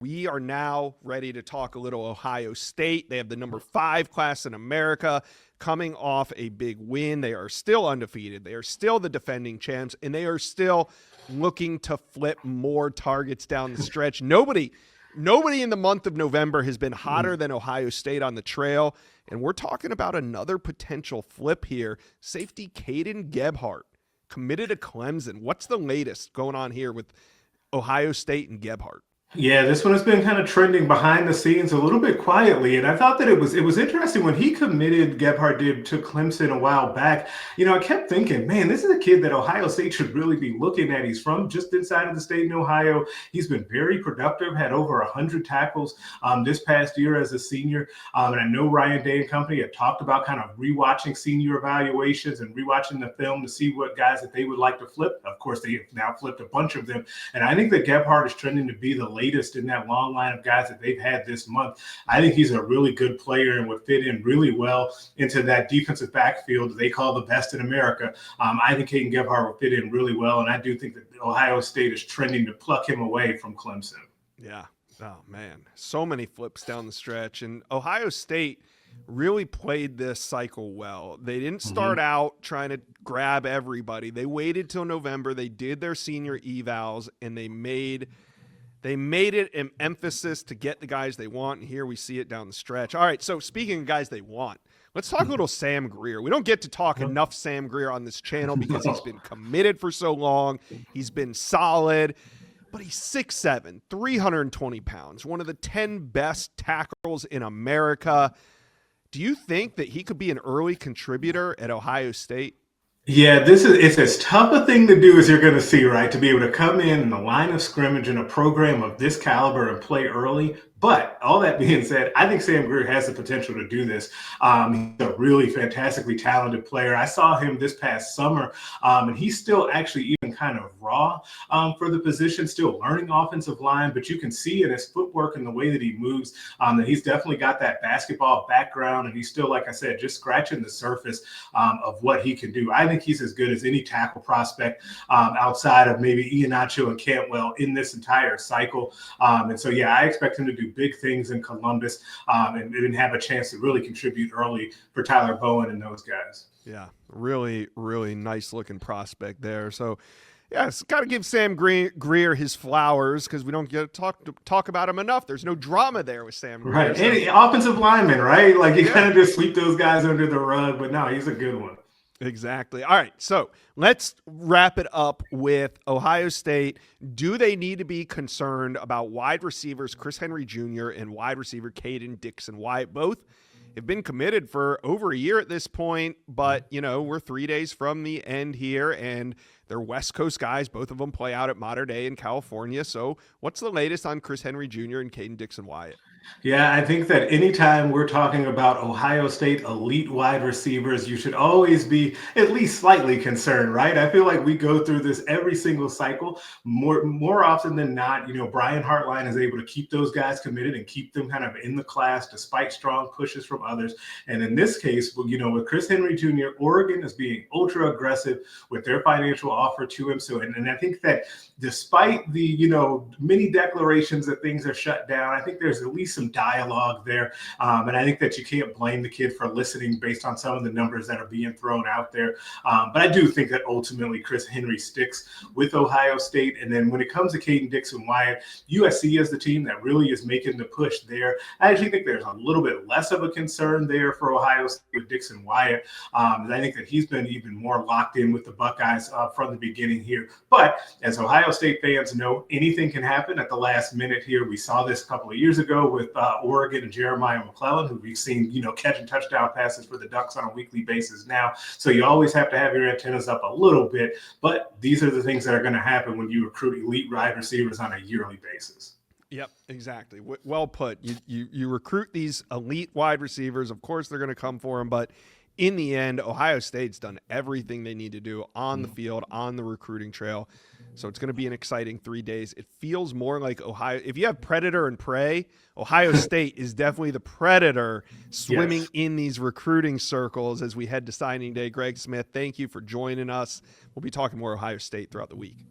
We are now ready to talk a little Ohio State. They have the number 5 class in America coming off a big win. They are still undefeated. They are still the defending champs, and they are still looking to flip more targets down the stretch. Nobody in the month of November has been hotter than Ohio State on the trail, and we're talking about another potential flip here. Safety Caden Gebhart committed to Clemson. What's the latest going on here with Ohio State and Gebhart? Yeah, this one has been kind of trending behind the scenes a little bit quietly, and I thought that it was interesting when he committed. Gebhardt did to Clemson a while back. I kept thinking, man, this is a kid that Ohio State should really be looking at. He's from just inside of the state in Ohio. He's been very productive, had over 100 tackles this past year as a senior. And I know Ryan Day and company had talked about kind of rewatching senior evaluations and rewatching the film to see what guys that they would like to flip. Of course, they have now flipped a bunch of them, and I think that Gebhardt is trending to be the latest in that long line of guys that they've had this month. I think he's a really good player and would fit in really well into that defensive backfield they call the best in America. I think Caden Gebhart will fit in really well, and I do think that Ohio State is trending to pluck him away from Clemson. Yeah. Oh, man. So many flips down the stretch. And Ohio State really played this cycle well. They didn't start out trying to grab everybody. They waited till November. They did their senior evals, and they made it an emphasis to get the guys they want, and here we see it down the stretch. All right, so speaking of guys they want, let's talk a little Sam Greer. We don't get to talk enough Sam Greer on this channel because he's been committed for so long. He's been solid, but he's 6'7", 320 pounds, one of the 10 best tackles in America. Do you think that he could be an early contributor at Ohio State? Yeah, it's as tough a thing to do as you're going to see, right? To be able to come in the line of scrimmage in a program of this caliber and play early. But all that being said, I think Sam Greer has the potential to do this. He's a really fantastically talented player. I saw him this past summer, and he's still actually even kind of raw for the position, still learning offensive line. But you can see in his footwork and the way that he moves that he's definitely got that basketball background, and he's still, like I said, just scratching the surface of what he can do. I think he's as good as any tackle prospect outside of maybe Iheanacho and Cantwell in this entire cycle. And so, yeah, I expect him to do big things in Columbus and have a chance to really contribute early for Tyler Bowen and those guys. Yeah, really, really nice looking prospect there. So, yeah, it's got to give Sam Greer his flowers because we don't get to talk about him enough. There's no drama there with Sam Greer. Right, and offensive lineman, right? Like you kind of just sweep those guys under the rug, but no, he's a good one. Exactly. All right, so let's wrap it up with Ohio State. Do they need to be concerned about wide receivers Chris Henry Jr. and wide receiver Caden Dixon-Wyatt? Both have been committed for over a year at this point, but, we're 3 days from the end here, and they're West Coast guys. Both of them play out at Mater Dei in California. So what's the latest on Chris Henry Jr. and Caden Dixon-Wyatt? Yeah, I think that anytime we're talking about Ohio State elite wide receivers, you should always be at least slightly concerned, right? I feel like we go through this every single cycle. More often than not, Brian Hartline is able to keep those guys committed and keep them kind of in the class despite strong pushes from others. And in this case, with Chris Henry Jr., Oregon is being ultra aggressive with their financial offer to him. So, and I think that despite the, many declarations that things are shut down, I think there's at least some dialogue there. And I think that you can't blame the kid for listening based on some of the numbers that are being thrown out there. But I do think that ultimately Chris Henry sticks with Ohio State. And then when it comes to Caden Dixon-Wyatt, USC is the team that really is making the push there. I actually think there's a little bit less of a concern there for Ohio State with Dixon-Wyatt. And I think that he's been even more locked in with the Buckeyes from the beginning here. But as Ohio State fans know, anything can happen at the last minute here. We saw this a couple of years ago with Oregon and Jeremiah McClellan, who we've seen, catching touchdown passes for the Ducks on a weekly basis now. So you always have to have your antennas up a little bit. But these are the things that are going to happen when you recruit elite wide receivers on a yearly basis. Yep, exactly. Well put. You recruit these elite wide receivers. Of course, they're going to come for them, but in the end, Ohio State's done everything they need to do on the field, on the recruiting trail. So it's going to be an exciting 3 days. It feels more like Ohio. If you have predator and prey, Ohio State is definitely the predator swimming in these recruiting circles as we head to signing day. Greg Smith, thank you for joining us. We'll be talking more Ohio State throughout the week.